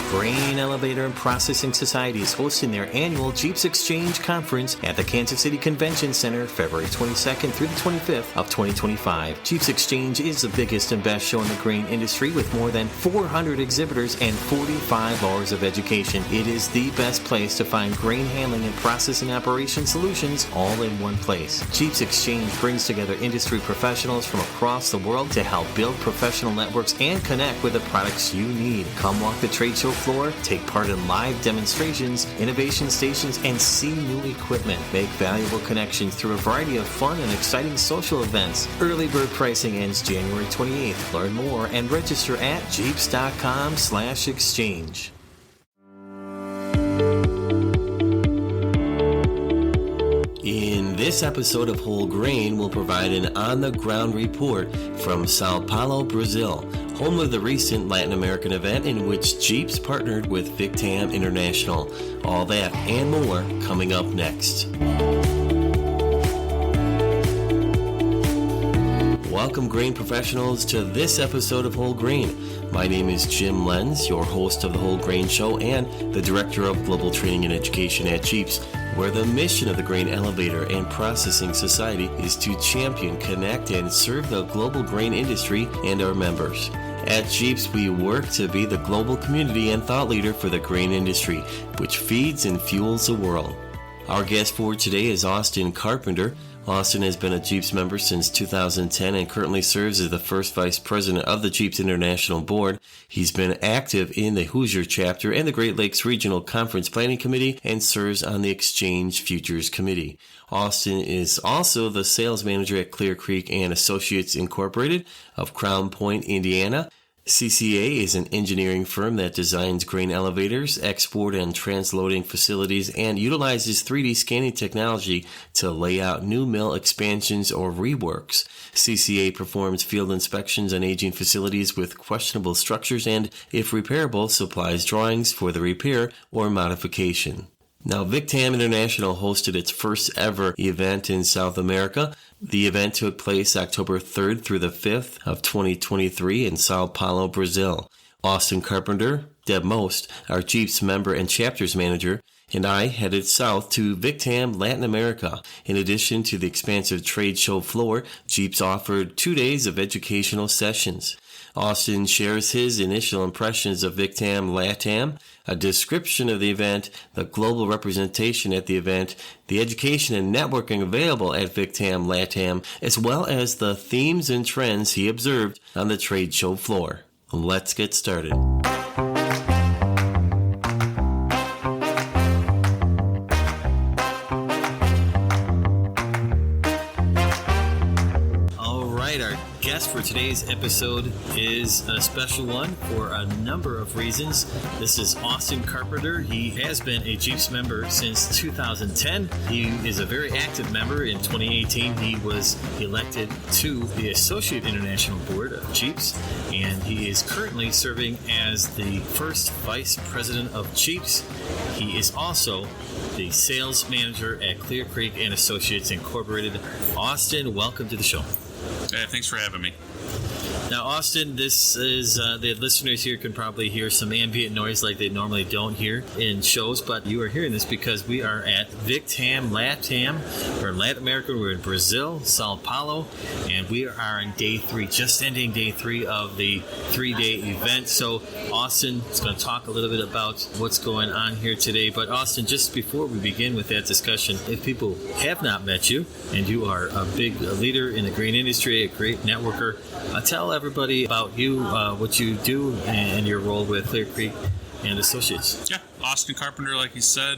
Grain Elevator and Processing Society is hosting their annual GEAPS Exchange Conference at the Kansas City Convention Center, February 22nd through the 25th of 2025. GEAPS Exchange is the biggest and best show in the grain industry with more than 400 exhibitors and 45 hours of education. It is the best place to find grain handling and processing operation solutions all in one place. GEAPS Exchange brings together industry professionals from across the world to help build professional networks and connect with the products you need. Come walk the trade show floor, take part in live demonstrations, innovation stations, and see new equipment. Make valuable connections through a variety of fun and exciting social events. Early bird pricing ends January 28th. Learn more and register at jeeps.com/exchange. In this episode of Whole Grain, we'll provide an on-the-ground report from São Paulo, Brazil, home of the recent Latin American event in which GEAPS partnered with VICTAM International. All that and more coming up next. Welcome, grain professionals, to this episode of Whole Grain. My name is Jim Lenz, your host of the Whole Grain Show and the Director of Global Training and Education at GEAPS, where the mission of the Grain Elevator and Processing Society is to champion, connect, and serve the global grain industry and our members. At GEAPS, we work to be the global community and thought leader for the grain industry, which feeds and fuels the world. Our guest for today is Austin Carpenter. Austin has been a GEAPS member since 2010 and currently serves as the first vice president of the GEAPS International Board. He's been active in the Hoosier chapter and the Great Lakes Regional Conference Planning Committee and serves on the Exchange Futures Committee. Austin is also the sales manager at Clear Creek and Associates Incorporated of Crown Point, Indiana. CCA is an engineering firm that designs grain elevators, export and transloading facilities, and utilizes 3D scanning technology to lay out new mill expansions or reworks. CCA performs field inspections on aging facilities with questionable structures and, if repairable, supplies drawings for the repair or modification. Now, VICTAM International hosted its first ever event in South America. The event took place October 3rd through the 5th of 2023 in São Paulo, Brazil. Austin Carpenter, Deb Most, our GEAPS member and chapters manager, and I headed south to VICTAM Latin America. In addition to the expansive trade show floor, GEAPS offered 2 days of educational sessions. Austin shares his initial impressions of VICTAM LatAm, a description of the event, the global representation at the event, the education and networking available at VICTAM LatAm, as well as the themes and trends he observed on the trade show floor. Let's get started. Guest for today's episode is a special one for a number of reasons. This is Austin Carpenter. He has been a GEAPS member since 2010. He is a very active member. In 2018, he was elected to the Associate International Board of GEAPS, and he is currently serving as the first Vice President of GEAPS. He is also the Sales Manager at Clear Creek and Associates Incorporated. Austin, welcome to the show. Hey, thanks for having me. Now, Austin, this is, the listeners here can probably hear some ambient noise like they normally don't hear in shows, but you are hearing this because we are at VICTAM LatAm. We're in Latin America. We're in Brazil, Sao Paulo, and we are on day 3, just ending day 3 of the 3-day event. So Austin is going to talk a little bit about what's going on here today. But Austin, just before we begin with that discussion, if people have not met you, and you are a big leader in the grain industry, a great networker, tell everybody about you, what you do, and your role with Clear Creek and Associates. Yeah, Austin Carpenter, like you said,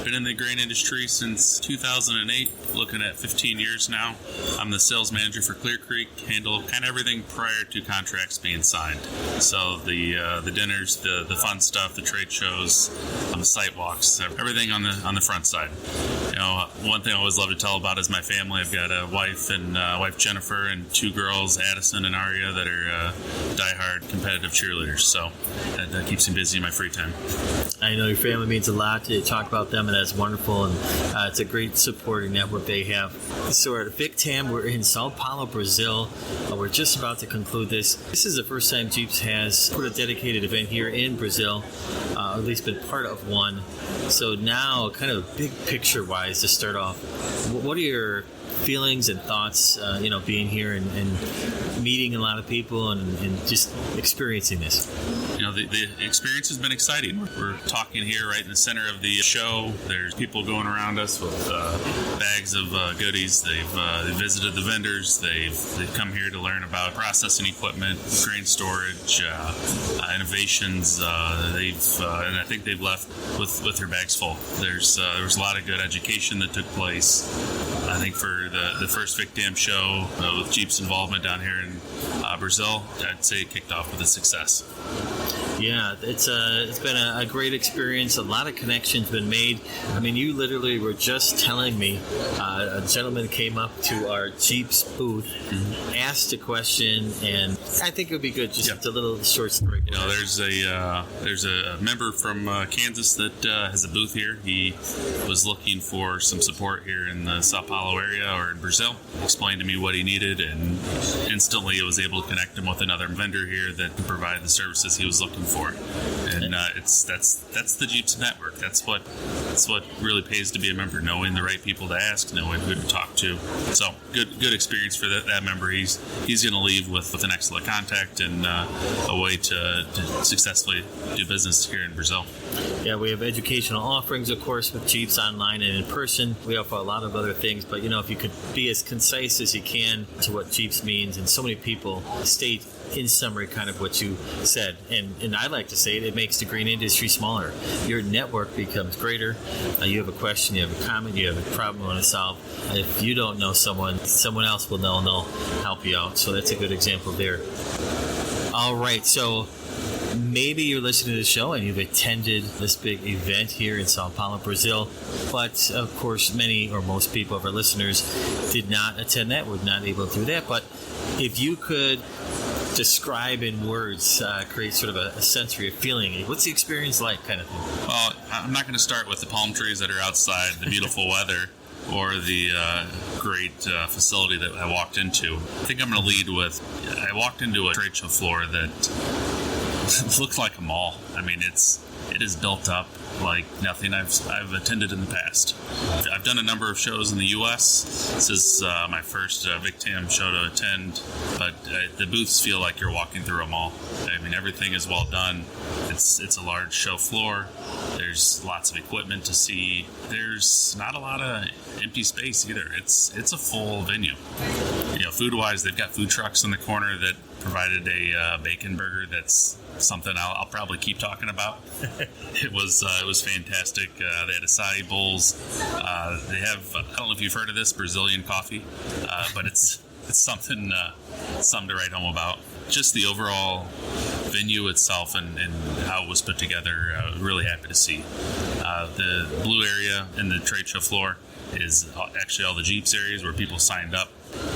been in the grain industry since 2008, looking at 15 years now. I'm the sales manager for Clear Creek, handle kind of everything prior to contracts being signed. So the dinners, the fun stuff, the trade shows, the site walks, everything on the front side. You know, one thing I always love to tell about is my family. I've got a wife and wife Jennifer and 2 girls, Addison and Aria, that are diehard competitive cheerleaders. So that keeps me busy in my free time. I know your family means a lot. You talk about them, and that's wonderful. And it's a great supporting network they have. So we're at VICTAM. We're in São Paulo, Brazil. We're just about to conclude this. This is the first time GEAPS has put a dedicated event here in Brazil, at least been part of one. So now, kind of big picture-wise, to start off, what are your feelings and thoughts, being here and meeting a lot of people and just experiencing this? The experience has been exciting. We're talking here right in the center of the show. There's people going around us with bags of goodies. They've visited the vendors. They've come here to learn about processing equipment, grain storage, innovations. And I think they've left with their bags full. There was a lot of good education that took place. I think for the first VICTAM show with GEAPS involvement down here in Brazil, I'd say it kicked off with a success. Yeah, it's been a great experience. A lot of connections been made. I mean, you literally were just telling me a gentleman came up to our GEAPS booth, asked a question, and I think it would be good just a little short story. There's a member from Kansas that has a booth here. He was looking for some support here in the São Paulo area or in Brazil. He explained to me what he needed, and instantly I was able to connect him with another vendor here that could provide the services he was looking for. And that's the GEAPS network. That's what really pays to be a member, knowing the right people to ask, knowing who to talk to. So good experience for that member. He's going to leave with an excellent contact and a way to successfully do business here in Brazil. Yeah, we have educational offerings, of course, with GEAPS online and in person. We offer a lot of other things, but if you could be as concise as you can to what GEAPS means, and so many people state in summary kind of what you said, and I like to say it makes the grain industry smaller. Your network becomes greater. You have a question, you have a comment, you have a problem you want to solve. If you don't know someone else will know, and they'll help you out. So that's a good example there. All right, so maybe you're listening to the show and you've attended this big event here in São Paulo, Brazil, but of course many or most people of our listeners did not attend that, were not able to do that. But if you could describe in words, create sort of a sensory feeling, what's the experience like, kind of thing? Well, I'm not going to start with the palm trees that are outside, the beautiful weather, or the great facility that I walked into. I think I'm going to lead with, I walked into a trade show floor that looked like a mall. I mean, it is built up like nothing I've attended in the past. I've done a number of shows in the U.S. This is my first VICTAM show to attend, but the booths feel like you're walking through a mall. I mean, everything is well done. It's a large show floor. There's lots of equipment to see. There's not a lot of empty space either. It's a full venue. Food-wise, they've got food trucks in the corner that provided a bacon burger that's something I'll probably keep talking about. It was fantastic. They had acai bowls. They have, I don't know if you've heard of this, Brazilian coffee, but it's something to write home about. Just the overall venue itself and how it was put together, really happy to see. The blue area in the trade show floor is actually all the GEAPS areas where people signed up.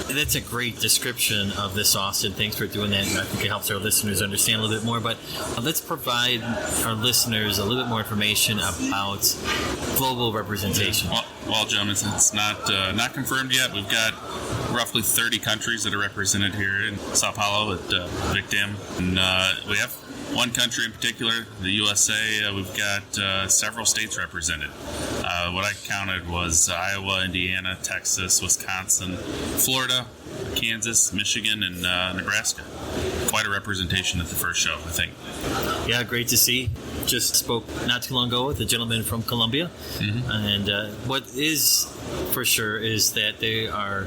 That's a great description of this, Austin. Thanks for doing that. I think it helps our listeners understand a little bit more. But let's provide our listeners a little bit more information about global representation. Well, Jim, it's not confirmed yet. We've got roughly 30 countries that are represented here in São Paulo at VICTAM. And we have one country in particular, the USA. We've got several states represented. What I counted was Iowa, Indiana, Texas, Wisconsin, Florida, Kansas, Michigan, and Nebraska. Quite a representation at the first show, I think. Yeah, great to see. Just spoke not too long ago with a gentleman from Colombia. Mm-hmm. And what is for sure is that there are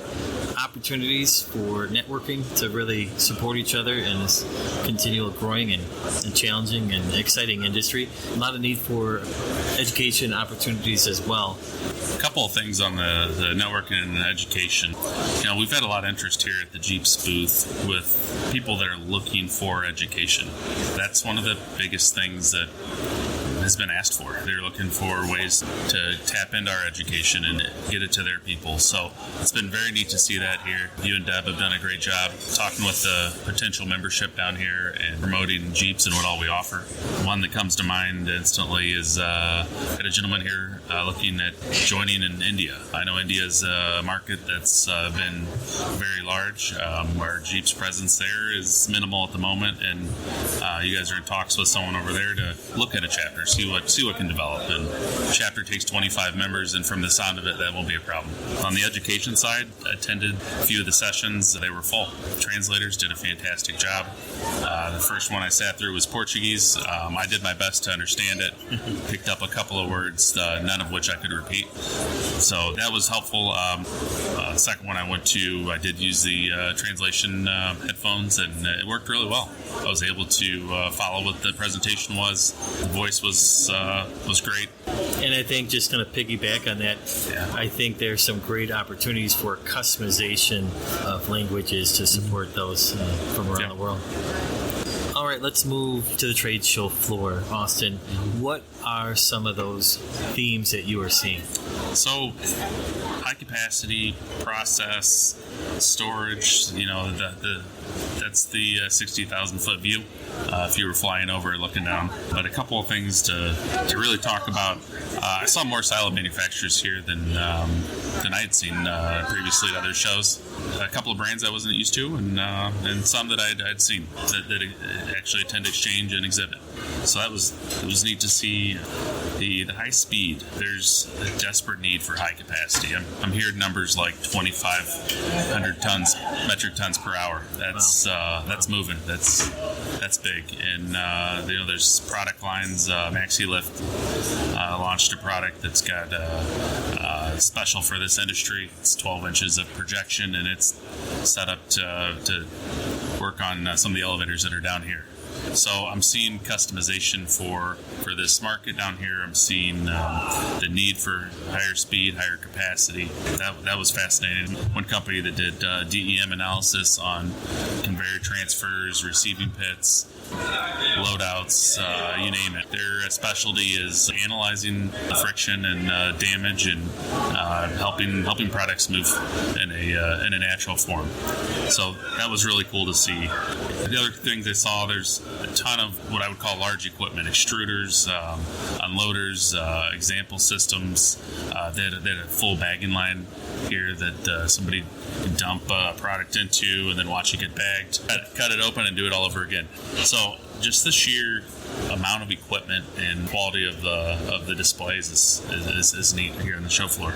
opportunities for networking to really support each other in this continual growing and challenging and exciting industry. A lot of need for education opportunities as well. A couple of things on the networking and education. We've had a lot of interest here at the GEAPS booth with people that are looking for education. That's one of the biggest things that has been asked for. They're looking for ways to tap into our education and get it to their people. So it's been very neat to see that here. You and Deb have done a great job talking with the potential membership down here and promoting Jeeps and what all we offer. One that comes to mind instantly is got a gentleman here looking at joining in India. I know India is a market that's been very large. Our Jeep's presence there is minimal at the moment, and you guys are in talks with someone over there to look at a chapter, see what can develop. And chapter takes 25 members, and from the sound of it, that won't be a problem. On the education side, I attended a few of the sessions. They were full. Translators did a fantastic job. The first one I sat through was Portuguese. I did my best to understand it. Picked up a couple of words, none of which I could repeat. So that was helpful. The second one I went to, I did use the translation headphones, and it worked really well. I was able to follow what the presentation was. The voice was great. And I think just kind of piggyback on that, I think there's some great opportunities for customization of languages to support those from around the world. All right, let's move to the trade show floor. Austin, what are some of those themes that you are seeing? So, high capacity, process, storage, that's the 60,000 foot view if you were flying over and looking down. But a couple of things to really talk about. I saw more silo manufacturers here than I had seen previously at other shows. A couple of brands I wasn't used to, and some that I'd seen that actually attend exchange and exhibit. So it was neat to see the high speed. There's a desperate need for high capacity. I'm hearing numbers like 2,500 metric tons per hour. That's moving. That's big. And there's product lines. MaxiLift launched a product that's got special for this industry. It's 12 inches of projection, and it's set up to work on some of the elevators that are down here. So I'm seeing customization for this market down here. I'm seeing the need for higher speed, higher capacity. That was fascinating. One company that did DEM analysis on conveyor transfers, receiving pits, loadouts, you name it. Their specialty is analyzing the friction and damage and helping products move in a natural form. So that was really cool to see. The other things I saw, there's a ton of what I would call large equipment, extruders, unloaders, example systems. They had a full bagging line here that somebody can dump a product into and then watch it get bagged, cut it open and do it all over again. So just the sheer amount of equipment and quality of the displays is neat here on the show floor.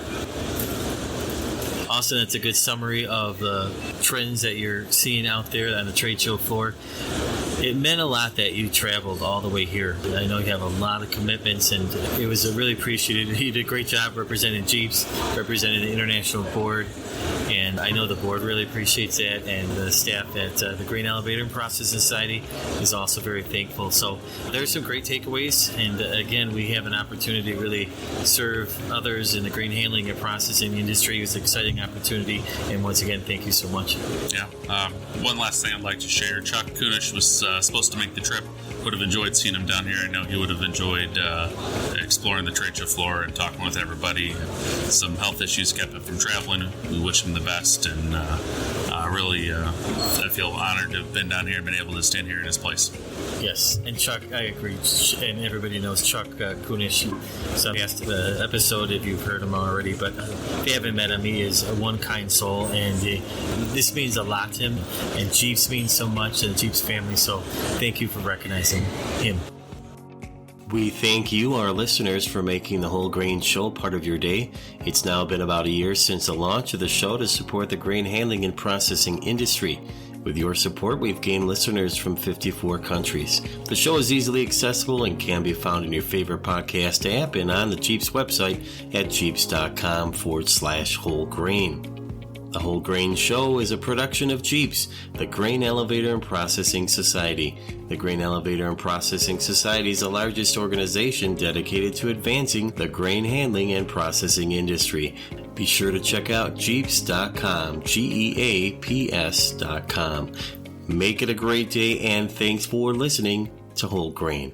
Austin, that's a good summary of the trends that you're seeing out there on the trade show floor. It meant a lot that you traveled all the way here. I know you have a lot of commitments, and it was really appreciated. You did a great job representing Jeeps, representing the international board, and I know the board really appreciates that, and the staff at the Grain Elevator and Processing Society is also very thankful. So there's some great takeaways, and again, we have an opportunity to really serve others in the grain handling and processing industry. It was an exciting opportunity, and once again, thank you so much. Yeah. One last thing I'd like to share. Chuck Kunish was supposed to make the trip. Would have enjoyed seeing him down here. I know he would have enjoyed exploring the trade show floor and talking with everybody. Some health issues kept him from traveling. We wish him the best, and really, I feel honored to have been down here and been able to stand here in his place. Yes, and Chuck, I agree, and everybody knows Chuck Kunish. So I asked the episode if you've heard him already, but if you haven't met him, he is a one-kind soul, and this means a lot to him, and Jeeps means so much to the Jeeps family, so thank you for recognizing him. We thank you, our listeners, for making the Whole Grain Show part of your day. It's now been about a year since the launch of the show to support the grain handling and processing industry. With your support, we've gained listeners from 54 countries. The show is easily accessible and can be found in your favorite podcast app and on the Jeeps website at jeeps.com/whole grain. The Whole Grain Show is a production of GEAPS, the Grain Elevator and Processing Society. The Grain Elevator and Processing Society is the largest organization dedicated to advancing the grain handling and processing industry. Be sure to check out jeeps.com, GEAPS.com. Make it a great day, and thanks for listening to Whole Grain.